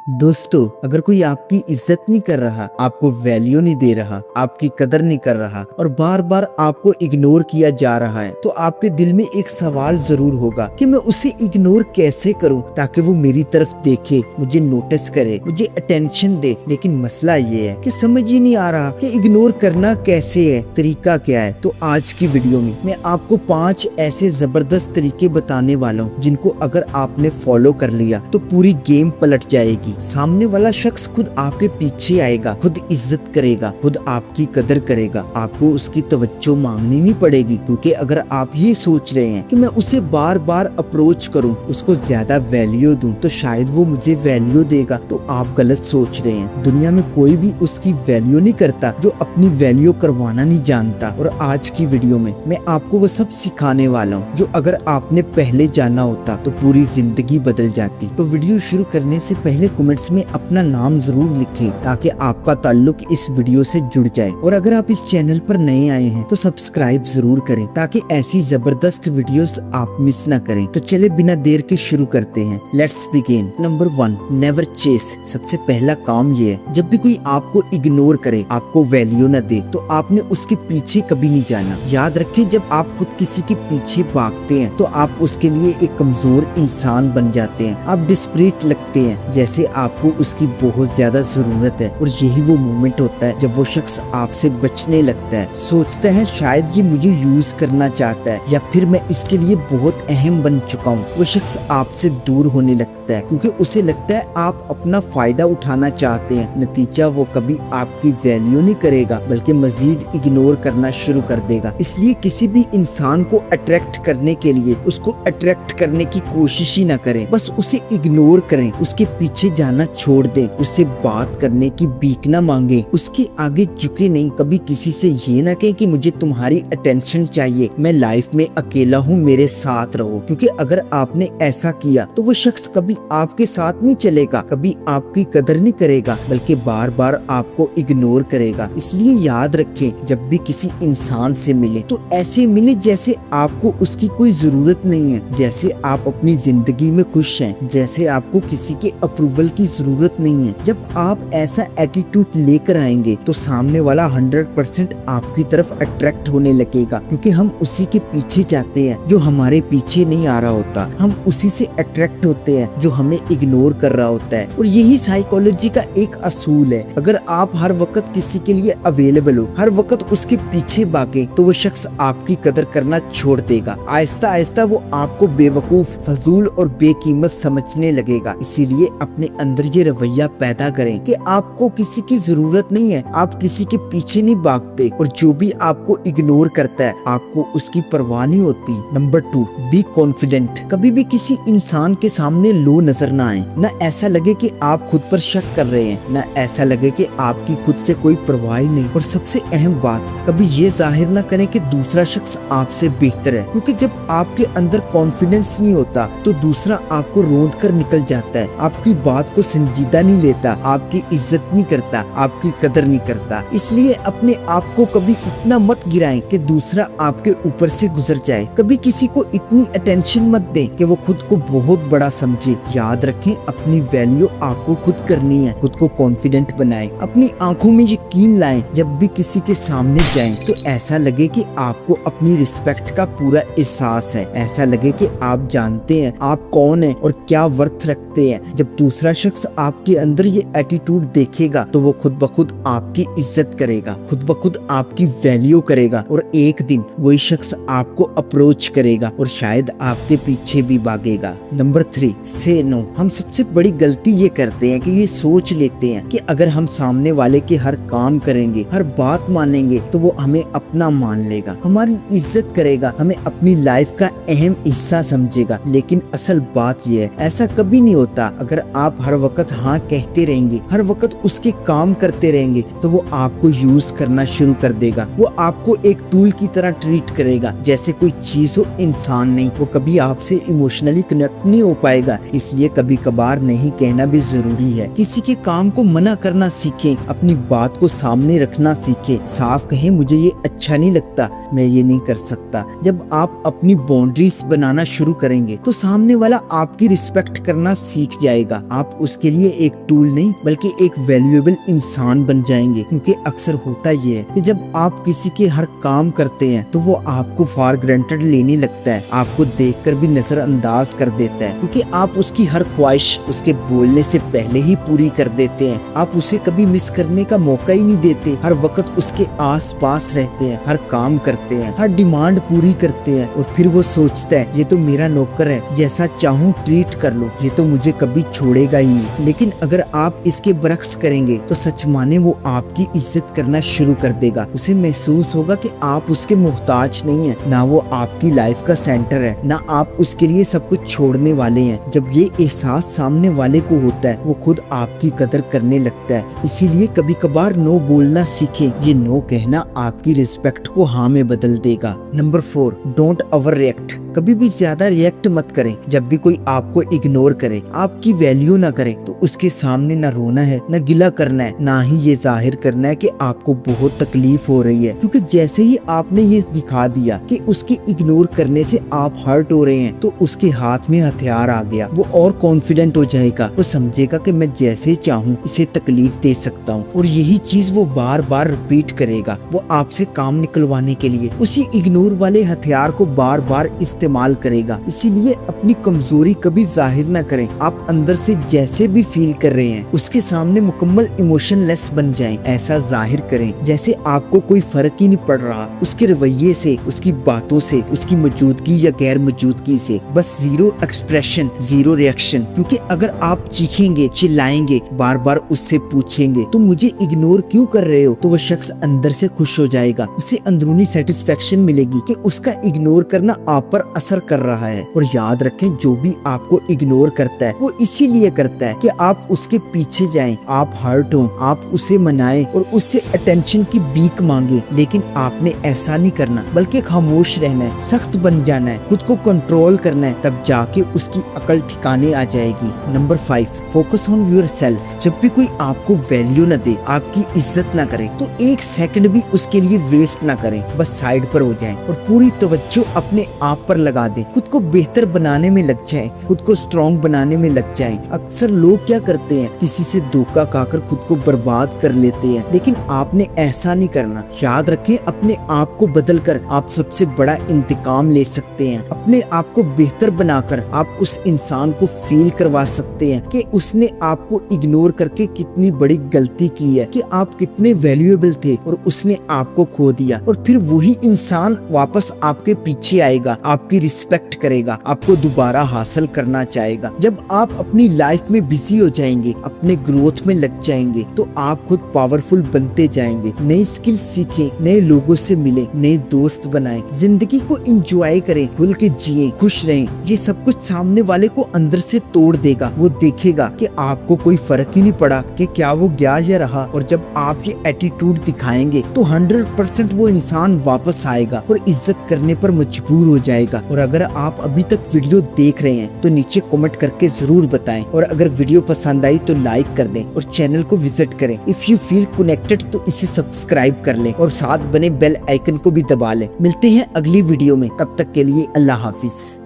दोस्तों, अगर कोई आपकी इज्जत नहीं कर रहा, आपको वैल्यू नहीं दे रहा, आपकी कदर नहीं कर रहा और बार बार आपको इग्नोर किया जा रहा है, तो आपके दिल में एक सवाल जरूर होगा कि मैं उसे इग्नोर कैसे करूं ताकि वो मेरी तरफ देखे, मुझे नोटिस करे, मुझे अटेंशन दे। लेकिन मसला ये है कि समझ ही नहीं आ रहा कि इग्नोर करना कैसे है, तरीका क्या है। तो आज की वीडियो में मैं आपको 5 ऐसे जबरदस्त तरीके बताने वाला हूँ जिनको अगर आपने फॉलो कर लिया तो पूरी गेम पलट जाएगी। सामने वाला शख्स खुद आपके पीछे आएगा, खुद इज्जत करेगा, खुद आपकी कदर करेगा, आपको उसकी तवज्जो मांगनी नहीं पड़ेगी। क्योंकि अगर आप ये सोच रहे हैं कि मैं उसे बार बार अप्रोच करूं, उसको ज्यादा वैल्यू दूं तो शायद वो मुझे वैल्यू देगा, तो आप गलत सोच रहे हैं। दुनिया में कोई भी उसकी वैल्यू नहीं करता जो अपनी वैल्यू करवाना नहीं जानता। और आज की वीडियो में मैं आपको वो सब सिखाने वाला हूँ जो अगर आपने पहले जाना होता तो पूरी जिंदगी बदल जाती। तो वीडियो शुरू करने से पहले कमेंट्स में अपना नाम जरूर लिखें ताकि आपका ताल्लुक इस वीडियो से जुड़ जाए। और अगर आप इस चैनल पर नए आए हैं तो सब्सक्राइब जरूर करें ताकि ऐसी जबरदस्त वीडियोस आप मिस ना करें। तो चले बिना देर के शुरू करते हैं। Let's begin. Number 1, never chase. सबसे पहला काम ये है, जब भी कोई आपको इग्नोर करे, आपको वैल्यू न दे, तो आपने उसके पीछे कभी नहीं जाना। याद रखें, जब आप खुद किसी के पीछे भागते हैं तो आप उसके लिए एक कमजोर इंसान बन जाते हैं। आप डिस्परेट लगते हैं, जैसे आपको उसकी बहुत ज्यादा जरूरत है। और यही वो मोमेंट होता है जब वो शख्स आपसे बचने लगता है, सोचता है शायद ये मुझे यूज करना चाहता है या फिर मैं इसके लिए बहुत अहम बन चुका हूँ। वो शख्स आपसे दूर होने लगता है क्योंकि उसे लगता है आप अपना फायदा उठाना चाहते हैं। नतीजा, वो कभी आपकी वैल्यू नहीं करेगा बल्कि मजीद इग्नोर करना शुरू कर देगा। इसलिए किसी भी इंसान को अट्रैक्ट करने के लिए उसको अट्रैक्ट करने की कोशिश ही ना करें, बस उसे इग्नोर करें, उसके पीछे जाना छोड़ दें, उससे बात करने की भीख ना मांगे, उसके आगे झुके नहीं। कभी किसी से ये ना कहें कि मुझे तुम्हारी अटेंशन चाहिए, मैं लाइफ में अकेला हूँ, मेरे साथ रहो। क्योंकि अगर आपने ऐसा किया तो वो शख्स कभी आपके साथ नहीं चलेगा, कभी आपकी कदर नहीं करेगा बल्कि बार बार आपको इग्नोर करेगा। इसलिए याद रखें, जब भी किसी इंसान से मिले तो ऐसे मिले जैसे आपको उसकी कोई जरूरत नहीं है, जैसे आप अपनी जिंदगी में खुश हैं, जैसे आपको किसी के अप्रूवल की जरूरत नहीं है। जब आप ऐसा एटीट्यूड लेकर आएंगे तो सामने वाला 100% आपकी तरफ अट्रैक्ट होने लगेगा, क्योंकि हम उसी के पीछे जाते हैं जो हमारे पीछे नहीं आ रहा होता। हम उसी से अट्रैक्ट होते हैं जो हमें इग्नोर कर रहा होता है। और यही साइकोलॉजी का एक असूल है। अगर आप हर वक्त किसी के लिए अवेलेबल हो, हर वक्त उसके पीछे भागे, तो वो शख्स आपकी कदर करना छोड़ देगा। आहिस्ता आहिस्ता वो आपको बेवकूफ, फजूल और बेकीमत समझने लगेगा। इसीलिए अपने अंदर ये रवैया पैदा करें कि आपको किसी की जरूरत नहीं है, आप किसी के पीछे नहीं भागते। और जो भी आपको इग्नोर करता है आपको उसकी परवाह नहीं होती। Number 2, be confident. कभी भी किसी इंसान के सामने लो नजर ना आए, ना ऐसा लगे कि आप खुद पर शक कर रहे हैं, ना ऐसा लगे कि आपकी खुद से कोई परवाह ही नहीं। और सबसे अहम बात, कभी ये जाहिर ना करें कि दूसरा शख्स आपसे बेहतर है, क्योंकि जब आपके अंदर कॉन्फिडेंस नहीं होता तो दूसरा आपको रोंद कर निकल जाता है, आपकी बात को संजीदा नहीं लेता, आपकी इज्जत नहीं करता, आपकी कदर नहीं करता। इसलिए अपने आप को कभी इतना मत गिराएं कि दूसरा आपके ऊपर से गुजर जाए। कभी किसी को इतनी अटेंशन मत दें कि वो खुद को बहुत बड़ा समझे। याद रखें, अपनी वैल्यू आपको खुद करनी है। खुद को कॉन्फिडेंट बनाएं, अपनी आंखों में यकीन लाएं। जब भी किसी के सामने जाएं तो ऐसा लगे कि आपको अपनी रिस्पेक्ट का पूरा एहसास है, ऐसा लगे कि आप जानते हैं आप कौन हैं और क्या वर्थ रखते हैं। जब दूसरा शख्स आपके अंदर ये एटीट्यूड देखेगा तो वो खुद ब खुद आपकी इज्जत करेगा, खुद ब खुद आपकी वैल्यू करेगा और एक दिन वही शख्स आपको अप्रोच करेगा और शायद आपके पीछे भी भागेगा। नंबर 3, से नो। हम सबसे बड़ी गलती ये करते हैं कि ये सोच लेते हैं कि अगर हम सामने वाले के हर काम करेंगे, हर बात मानेंगे तो वो हमें अपना मान लेगा, हमारी इज्जत करेगा, हमें अपनी लाइफ का अहम हिस्सा समझेगा। लेकिन असल बात ये है, ऐसा कभी नहीं होता। अगर आप हर वक्त हाँ कहते रहेंगे, हर वक्त उसके काम करते रहेंगे तो वो आपको यूज करना शुरू कर देगा। वो आपको एक टूल की तरह ट्रीट करेगा, जैसे कोई चीज हो, इंसान नहीं। वो कभी आपसे इमोशनली कनेक्ट नहीं हो पाएगा। इसलिए कभी कभार नहीं कहना भी जरूरी है। किसी के काम को मना करना सीखें, अपनी बात को सामने रखना सीखें, साफ कहें मुझे ये अच्छा नहीं लगता, मैं ये नहीं कर सकता। जब आप अपनी बाउंड्रीज बनाना शुरू करेंगे तो सामने वाला आपकी रिस्पेक्ट करना सीख जाएगा। आप उसके लिए एक टूल नहीं बल्कि एक वैल्यूएबल इंसान बन जाएंगे। क्योंकि अक्सर होता ये है कि जब आप किसी के हर काम करते हैं तो वो आपको फॉर ग्रांटेड लेने लगता है, आपको देखकर भी नजरअंदाज कर देता है, क्योंकि आप उसकी हर ख्वाहिश उसके बोलने से पहले ही पूरी कर देते हैं। आप उसे कभी मिस करने का मौका ही नहीं देते, हर वक्त उसके आस पास रहते हैं, हर काम करते हैं, हर डिमांड पूरी करते हैं। और फिर वो सोचता है ये तो मेरा नौकर है, जैसा चाहूँ ट्रीट कर लो, ये तो मुझे कभी छोड़ेगा ही नहीं। लेकिन अगर आप इसके बरक्स करेंगे तो सच माने वो आपकी इज्जत करना शुरू कर देगा। उसे महसूस होगा कि आप उसके मोहताज नहीं है, ना वो आपकी लाइफ का सेंटर है, ना आप उसके लिए सब कुछ छोड़ने वाले हैं। जब ये एहसास सामने वाले को होता है वो खुद आपकी कदर करने लगता है। इसीलिए कभी कभार नो बोलना सीखें, ये नो कहना आपकी रिस्पेक्ट को हाँ में बदल देगा। Number 4, don't over react. कभी भी ज्यादा रिएक्ट मत करें। जब भी कोई आपको इग्नोर करे, आपकी वैल्यू ना करे, तो उसके सामने ना रोना है, ना गिला करना है, ना ही ये जाहिर करना है कि आपको बहुत तकलीफ हो रही है। क्योंकि जैसे ही आपने ये दिखा दिया कि उसके इग्नोर करने से आप हर्ट हो रहे हैं, तो उसके हाथ में हथियार आ गया। वो और कॉन्फिडेंट हो जाएगा, वो समझेगा कि मैं जैसे चाहूँ इसे तकलीफ दे सकता हूँ। और यही चीज वो बार बार रिपीट करेगा। वो आपसे काम निकलवाने के लिए उसी इग्नोर वाले हथियार को बार बार इस्तेमाल करेगा। इसीलिए अपनी कमजोरी कभी जाहिर ना करें। आप अंदर से जैसे भी फील कर रहे हैं उसके सामने मुकम्मल इमोशनलेस बन जाएं। ऐसा जाहिर करें जैसे आपको कोई फर्क ही नहीं पड़ रहा उसके रवैये से, उसकी बातों से, उसकी मौजूदगी या गैर मौजूदगी से। बस जीरो एक्सप्रेशन, जीरो रिएक्शन। क्योंकि अगर आप चीखेंगे, चिल्लाएंगे, बार बार उससे पूछेंगे तो मुझे इग्नोर क्यों कर रहे हो, तो वो शख्स अंदर से खुश हो जाएगा। उसे अंदरूनी सेटिस्फेक्शन मिलेगी कि उसका इग्नोर करना आप पर असर कर रहा है। और याद रखें, जो भी आपको इग्नोर करता है वो इसीलिए करता है कि आप उसके पीछे जाएं, आप हर्ट हो, आप उसे मनाएं और उससे अटेंशन की भीख मांगे। लेकिन आपने ऐसा नहीं करना, बल्कि खामोश रहना है, सख्त बन जाना है, खुद को कंट्रोल करना है, तब जाके उसकी अकल ठिकाने आ जाएगी। Number 5, focus on yourself. जब भी कोई आपको वैल्यू न दे, आपकी इज्जत ना करे, तो एक सेकंड भी उसके लिए वेस्ट ना करें। बस साइड पर हो जाएं और पूरी तवज्जो अपने आप पर लगा दें। खुद को बेहतर बनाने में लग जाएं, खुद को स्ट्रॉन्ग बनाने में लग जाएं। अक्सर लोग क्या करते हैं, किसी से धोखा खाकर खुद को बर्बाद कर लेते हैं, लेकिन आपने ऐसा नहीं करना। याद रखें, अपने आप को बदलकर आप सबसे बड़ा इंतकाम ले सकते हैं। अपने आप को बेहतर बनाकर आप उस इंसान को फील करवा सकते हैं कि उसने आपको इग्नोर करके कितनी बड़ी गलती की है, कि आप कितने वैल्यूएबल थे और उसने आपको खो दिया। और फिर वही इंसान वापस आपके पीछे आएगा, आपकी रिस्पेक्ट करेगा, आपको दोबारा हासिल करना चाहेगा। जब आप अपनी लाइफ में बिजी हो जाएंगे, अपने ग्रोथ में लग जाएंगे, तो आप खुद पावरफुल बनते जाएंगे। नई स्किल्स सीखें, नए लोगों से मिलें, नए दोस्त बनाएं, जिंदगी को एंजॉय करें, खुल के जिएं, खुश रहें। ये सब कुछ सामने वाले को अंदर से तोड़ देगा। वो देखेगा कि आपको कोई फर्क ही नहीं पड़ा कि क्या वो गया या रहा। और जब आप ये एटीट्यूड दिखाएंगे तो 100% वो इंसान वापस आएगा और इज्जत करने पर मजबूर हो जाएगा। और अगर आप अभी तक वीडियो देख रहे हैं तो नीचे कमेंट करके जरूर बताएं। और अगर वीडियो पसंद आई तो लाइक कर दें और चैनल को विजिट करें। इफ यू फील कनेक्टेड तो इसे सब्सक्राइब कर लें और साथ बने बेल आइकन को भी दबा लें। मिलते हैं अगली वीडियो में, तब तक के लिए अल्लाह हाफिज।